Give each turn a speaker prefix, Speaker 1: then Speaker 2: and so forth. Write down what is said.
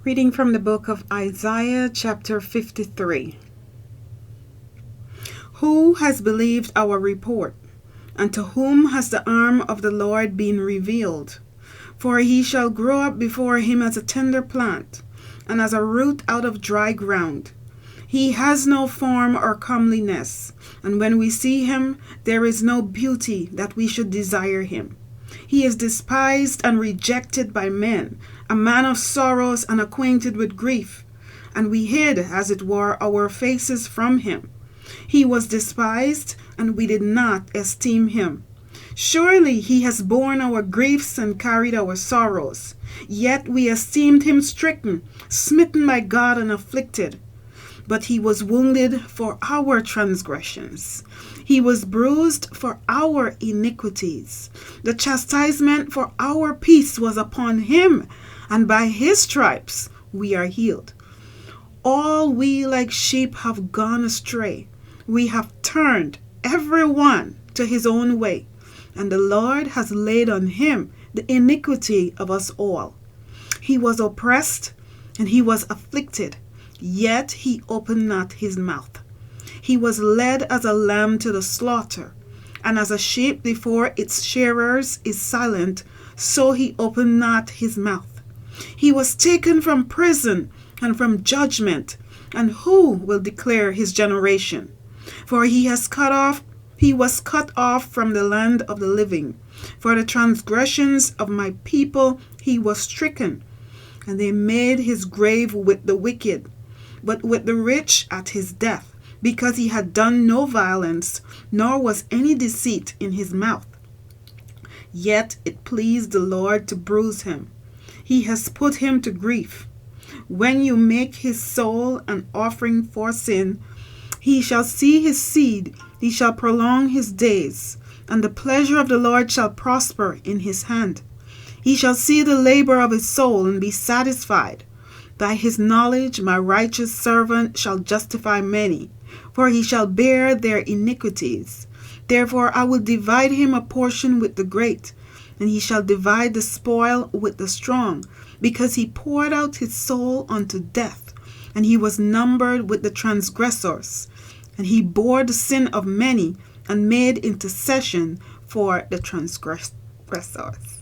Speaker 1: Reading from the book of Isaiah, chapter 53. Who has believed our report? And to whom has the arm of the Lord been revealed? For he shall grow up before him as a tender plant, and as a root out of dry ground. He has no form or comeliness, and when we see him, there is no beauty that we should desire him. He is despised and rejected by men, a man of sorrows and acquainted with grief, and we hid, as it were, our faces from him. He was despised, and we did not esteem him. Surely he has borne our griefs and carried our sorrows. Yet we esteemed him stricken, smitten by God, and afflicted. But he was wounded for our transgressions. He was bruised for our iniquities. The chastisement for our peace was upon him, and by his stripes we are healed. All we like sheep have gone astray. We have turned every one to his own way, and the Lord has laid on him the iniquity of us all. He was oppressed, and he was afflicted, yet he opened not his mouth. He was led as a lamb to the slaughter, and as a sheep before its shearers is silent, so he opened not his mouth. He was taken from prison and from judgment, and who will declare his generation? For he was cut off from the land of the living. For the transgressions of my people he was stricken, and they made his grave with the wicked, but with the rich at his death, because he had done no violence, nor was any deceit in his mouth. Yet it pleased the Lord to bruise him. He has put him to grief. When you make his soul an offering for sin, he shall see his seed, he shall prolong his days, and the pleasure of the Lord shall prosper in his hand. He shall see the labor of his soul and be satisfied. By his knowledge my righteous servant shall justify many, for he shall bear their iniquities. Therefore I will divide him a portion with the great, and he shall divide the spoil with the strong, because he poured out his soul unto death, and he was numbered with the transgressors. And he bore the sin of many, and made intercession for the transgressors.